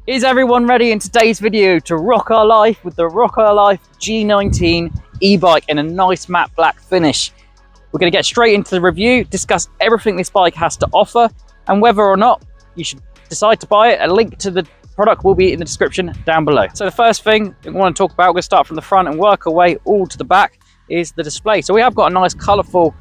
Is everyone ready in today's video to rock our life with the Rock Our Life G19 e-bike in a nice matte black finish? We're going to get straight into the review, discuss everything this bike has to offer and whether or not you should decide to buy it. A link to the product will be in the description down below. So the first thing we want to talk about, we're going to start from the front and work our way all to the back, is the display. So we have got a nice colourful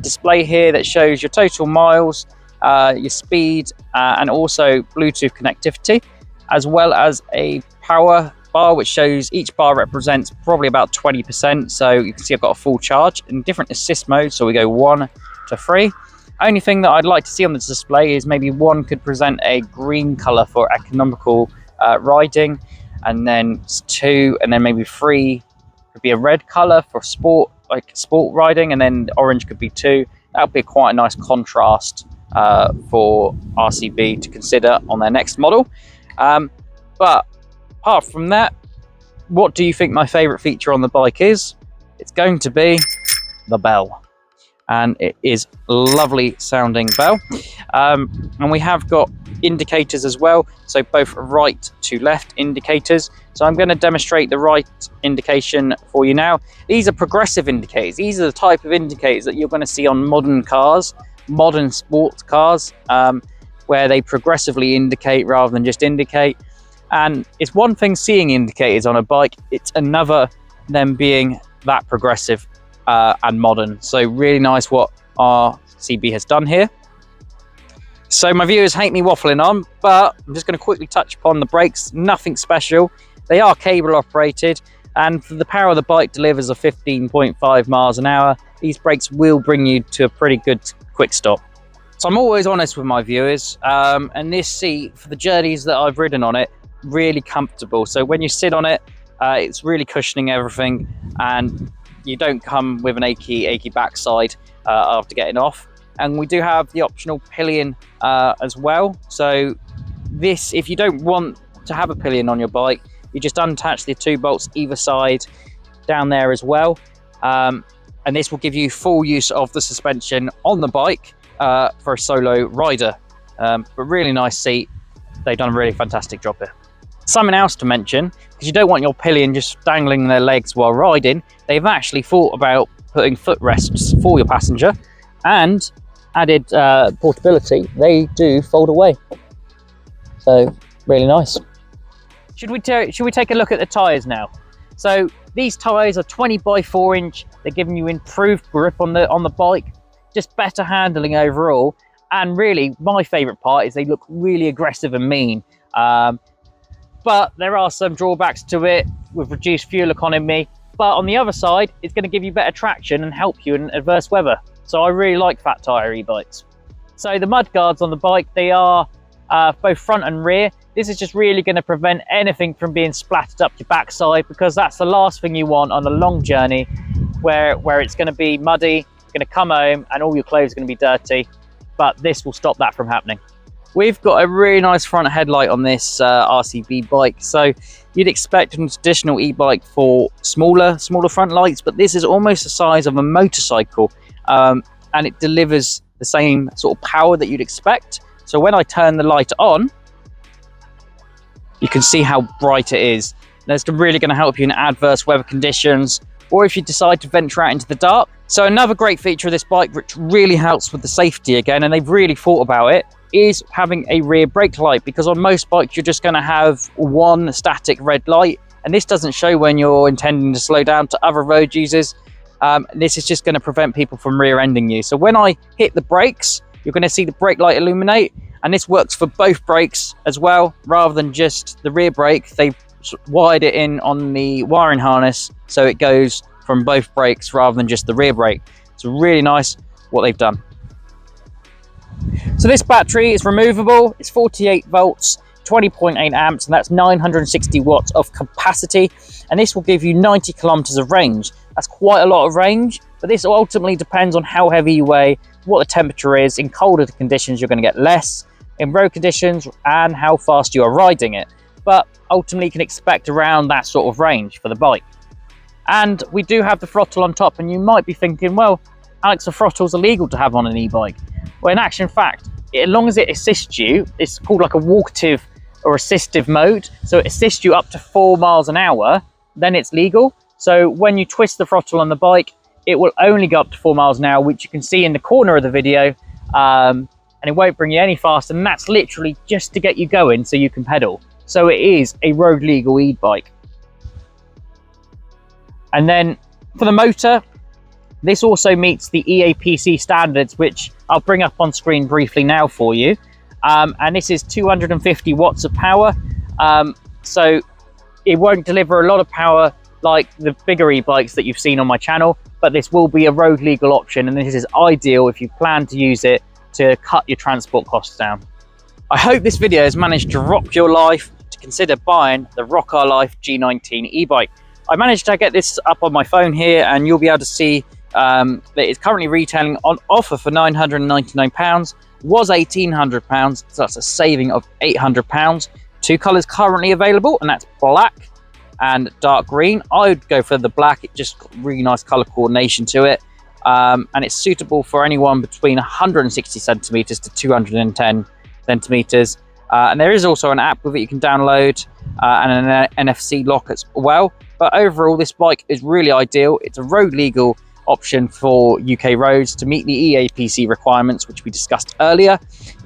display here that shows your total miles, your speed and also Bluetooth connectivity, as well as a power bar which shows each bar represents probably about 20%. So you can see I've got a full charge in different assist modes, so we go 1 to 3. Only thing that I'd like to see on this display is maybe 1 could present a green color for economical riding, and then 2 and then maybe 3 could be a red color for sport, like sport riding, and then orange could be 2. That would be quite a nice contrast for RCB to consider on their next model. But apart from that, what do you think my favorite feature on the bike is? It's going to be the bell, and it is a lovely sounding bell. And we have got indicators as well, so both right to left indicators. So I'm going to demonstrate the right indication for you now. These are progressive indicators. These are the type of indicators that you're going to see on modern cars, modern sports cars, where they progressively indicate rather than just indicate. And it's one thing seeing indicators on a bike, it's another them being that progressive and modern. So really nice what RCB has done here. So my viewers hate me waffling on, but I'm just going to quickly touch upon the brakes. Nothing special. They are cable operated, and for the power of the bike delivers a 15.5 miles an hour. These brakes will bring you to a pretty good quick stop. So I'm always honest with my viewers, and this seat, for the journeys that I've ridden on it, really comfortable. So when you sit on it, it's really cushioning everything, and you don't come with an achy backside after getting off. And we do have the optional pillion as well. So this, if you don't want to have a pillion on your bike, you just unattach the 2 bolts either side down there as well, and this will give you full use of the suspension on the bike for a solo rider. But really nice seat. They've done a really fantastic job here. Something else to mention, because you don't want your pillion just dangling their legs while riding, they've actually thought about putting footrests for your passenger and added portability. They do fold away, so really nice. Should we take a look at the tyres now? So these tyres are 20 by 4 inch. They're giving you improved grip on the bike, just better handling overall. And really, my favourite part is they look really aggressive and mean. But there are some drawbacks to it with reduced fuel economy. But on the other side, it's going to give you better traction and help you in adverse weather. So I really like fat tyre e-bikes. So the mud guards on the bike, they are both front and rear. This is just really going to prevent anything from being splattered up your backside, because that's the last thing you want on a long journey where it's going to be muddy, you're going to come home and all your clothes are going to be dirty. But this will stop that from happening. We've got a really nice front headlight on this RCB bike. So you'd expect a traditional e-bike for smaller front lights, but this is almost the size of a motorcycle, and it delivers the same sort of power that you'd expect. So when I turn the light on, you can see how bright it is. That's really going to help you in adverse weather conditions, or if you decide to venture out into the dark. So another great feature of this bike, which really helps with the safety again, and they've really thought about it, is having a rear brake light, because on most bikes you're just going to have one static red light, and this doesn't show when you're intending to slow down to other road users. This is just going to prevent people from rear-ending you. So when I hit the brakes, you're going to see the brake light illuminate, and this works for both brakes as well, rather than just the rear brake. They've wired it in on the wiring harness, so it goes from both brakes rather than just the rear brake. It's really nice what they've done. So this battery is removable. It's 48 volts, 20.8 amps, and that's 960 watts of capacity. And this will give you 90 kilometers of range. That's quite a lot of range, but this ultimately depends on how heavy you weigh, what the temperature is. In colder conditions, you're going to get less. In road conditions, and how fast you are riding it. But ultimately, you can expect around that sort of range for the bike. And we do have the throttle on top, and you might be thinking, well, Alex, the throttle's illegal to have on an e-bike. Well, in actual fact, as long as it assists you, it's called like a walkative or assistive mode, so it assists you up to 4 miles an hour, then it's legal. So when you twist the throttle on the bike, it will only go up to 4 miles an hour, which you can see in the corner of the video, and it won't bring you any faster, and that's literally just to get you going so you can pedal. So it is a road legal e-bike. And then for the motor, this also meets the EAPC standards, which I'll bring up on screen briefly now for you. And this is 250 watts of power. So it won't deliver a lot of power like the bigger e-bikes that you've seen on my channel, but this will be a road legal option, and this is ideal if you plan to use it to cut your transport costs down. I hope this video has managed to rock your life to consider buying the Rock Our Life G19 e-bike. I managed to get this up on my phone here, and you'll be able to see that it's currently retailing on offer for £999, was £1,800, so that's a saving of £800. 2 colours currently available, and that's black and dark green. I would go for the black. It just got really nice colour coordination to it, and it's suitable for anyone between 160 centimetres to 210 centimetres. And there is also an app with it you can download, and an NFC lock as well. But overall, this bike is really ideal. It's a road legal option for UK roads to meet the EAPC requirements, which we discussed earlier.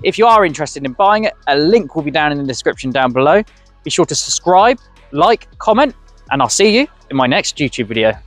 If you are interested in buying it, a link will be down in the description down below. Be sure to subscribe, like, comment, and I'll see you in my next YouTube video.